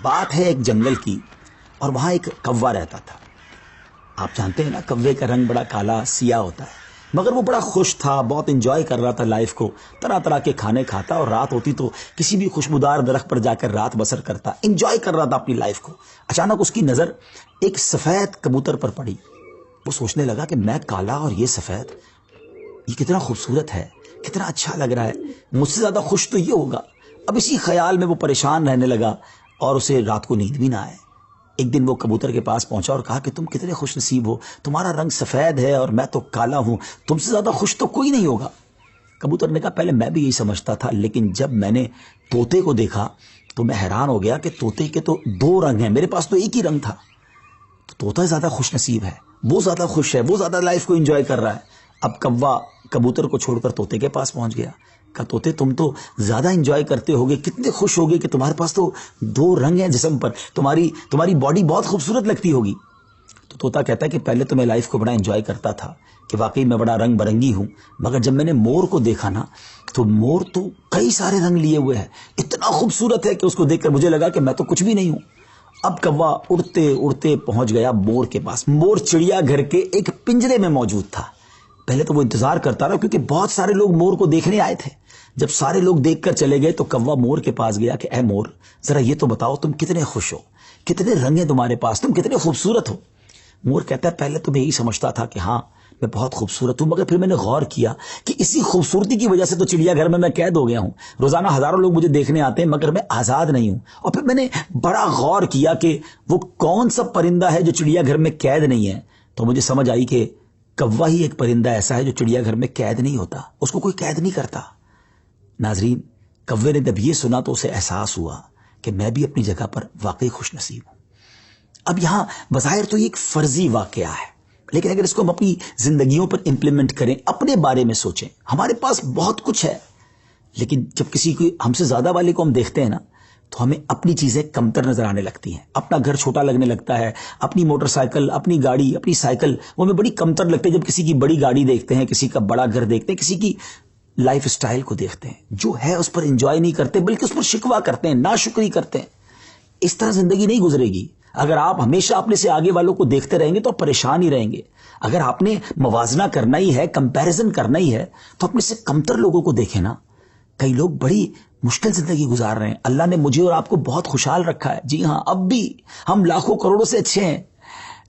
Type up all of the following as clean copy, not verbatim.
بات ہے ایک جنگل کی، اور وہاں ایک کوا رہتا تھا۔ آپ جانتے ہیں نا، کوے کا رنگ بڑا کالا سیاہ ہوتا ہے، مگر وہ بڑا خوش تھا، بہت انجوائے کر رہا تھا لائف کو، طرح طرح کے کھانے کھاتا، اور رات ہوتی تو کسی بھی خوشبودار درخت پر جا کر رات بسر کرتا، انجوائے کر رہا تھا اپنی لائف کو۔ اچانک اس کی نظر ایک سفید کبوتر پر پڑی۔ وہ سوچنے لگا کہ میں کالا اور یہ سفید، یہ کتنا خوبصورت ہے، کتنا اچھا لگ رہا ہے، مجھ سے زیادہ خوش تو یہ ہوگا۔ اب اسی خیال میں وہ پریشان رہنے لگا اور اسے رات کو نیند بھی نہ آئے۔ ایک دن وہ کبوتر کے پاس پہنچا اور کہا کہ تم کتنے خوش نصیب ہو، تمہارا رنگ سفید ہے اور میں تو کالا ہوں، تم سے زیادہ خوش تو کوئی نہیں ہوگا۔ کبوتر نے کہا پہلے میں بھی یہی سمجھتا تھا، لیکن جب میں نے طوطے کو دیکھا تو میں حیران ہو گیا کہ طوطے کے تو دو رنگ ہیں، میرے پاس تو ایک ہی رنگ تھا۔ تو طوطا زیادہ خوش نصیب ہے، وہ زیادہ خوش ہے، وہ زیادہ لائف کو انجوائے کر رہا ہے۔ اب کوا کبوتر کو چھوڑ کر طوطے کے پاس پہنچ گیا۔ کہا طوطے تم تو زیادہ انجوائے کرتے ہوگے، کتنے خوش ہوگے کہ تمہارے پاس تو دو رنگ ہیں جسم پر، تمہاری باڈی بہت خوبصورت لگتی ہوگی۔ تو طوطا کہتا ہے کہ پہلے تو میں لائف کو بڑا انجوائے کرتا تھا کہ واقعی میں بڑا رنگ برنگی ہوں، مگر جب میں نے مور کو دیکھا نا تو مور تو کئی سارے رنگ لیے ہوئے ہے، اتنا خوبصورت ہے کہ اس کو دیکھ کر مجھے لگا کہ میں تو کچھ بھی نہیں ہوں۔ اب کوا اڑتے اڑتے پہنچ گیا مور کے پاس۔ مور چڑیا گھر کے ایک پنجرے میں موجود تھا۔ پہلے تو وہ انتظار کرتا رہا کیونکہ بہت سارے لوگ مور کو دیکھنے آئے تھے۔ جب سارے لوگ دیکھ کر چلے گئے تو کوا مور کے پاس گیا کہ اے مور، ذرا یہ تو بتاؤ تم کتنے خوش ہو، کتنے رنگ ہیں تمہارے پاس، تم کتنے خوبصورت ہو۔ مور کہتا ہے پہلے تو میں یہی سمجھتا تھا کہ ہاں میں بہت خوبصورت ہوں، مگر پھر میں نے غور کیا کہ اسی خوبصورتی کی وجہ سے تو چڑیا گھر میں قید ہو گیا ہوں، روزانہ ہزاروں لوگ مجھے دیکھنے آتے ہیں مگر میں آزاد نہیں ہوں۔ اور پھر میں نے بڑا غور کیا کہ وہ کون سا پرندہ ہے جو چڑیا گھر میں قید نہیں ہے، تو مجھے سمجھ آئی کہ کوا ہی ایک پرندہ ایسا ہے جو چڑیا گھر میں قید نہیں ہوتا، اس کو کوئی قید نہیں کرتا۔ ناظرین، کوے نے جب یہ سنا تو اسے احساس ہوا کہ میں بھی اپنی جگہ پر واقعی خوش نصیب ہوں۔ اب یہاں بظاہر تو یہ ایک فرضی واقعہ ہے، لیکن اگر اس کو ہم اپنی زندگیوں پر امپلیمنٹ کریں، اپنے بارے میں سوچیں، ہمارے پاس بہت کچھ ہے، لیکن جب کسی کو ہم سے زیادہ والے کو ہم دیکھتے ہیں نا تو ہمیں اپنی چیزیں کمتر نظر آنے لگتی ہیں، اپنا گھر چھوٹا لگنے لگتا ہے، اپنی موٹر سائیکل، اپنی گاڑی، اپنی سائیکل وہ ہمیں بڑی کمتر لگتی ہے جب کسی کی بڑی گاڑی دیکھتے ہیں، کسی کا بڑا گھر دیکھتے ہیں، کسی کی لائف سٹائل کو دیکھتے ہیں، جو ہے اس پر انجوائے نہیں کرتے بلکہ اس پر شکوہ کرتے ہیں، ناشکری کرتے ہیں۔ اس طرح زندگی نہیں گزرے گی۔ اگر آپ ہمیشہ اپنے سے آگے والوں کو دیکھتے رہیں گے تو آپ پریشان ہی رہیں گے۔ اگر آپ نے موازنہ کرنا ہی ہے، کمپیریزن کرنا ہی ہے، تو اپنے سے کمتر لوگوں کو دیکھیں نا۔ کئی لوگ بڑی مشکل زندگی گزار رہے ہیں، اللہ نے مجھے اور آپ کو بہت خوشحال رکھا ہے، جی ہاں، اب بھی ہم لاکھوں کروڑوں سے اچھے ہیں،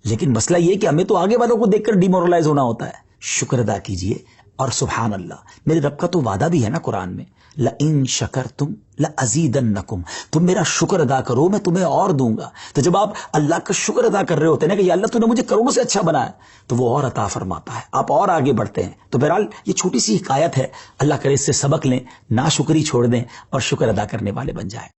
لیکن مسئلہ یہ کہ ہمیں تو آگے والوں کو دیکھ کر ڈیمورلائز ہونا ہوتا ہے۔ شکر ادا کیجئے، اور سبحان اللہ، میرے رب کا تو وعدہ بھی ہے نا قرآن میں، لَإِن شَكَرْتُمْ لَأَزِيدَنَّكُمْ، تم میرا شکر ادا کرو میں تمہیں اور دوں گا۔ تو جب آپ اللہ کا شکر ادا کر رہے ہوتے ہیں نا کہ یا اللہ تو نے مجھے کروڑوں سے اچھا بنایا، تو وہ اور عطا فرماتا ہے، آپ اور آگے بڑھتے ہیں۔ تو بہرحال یہ چھوٹی سی حکایت ہے، اللہ کرے اس سے سبق لیں، ناشکری چھوڑ دیں اور شکر ادا کرنے والے بن جائیں۔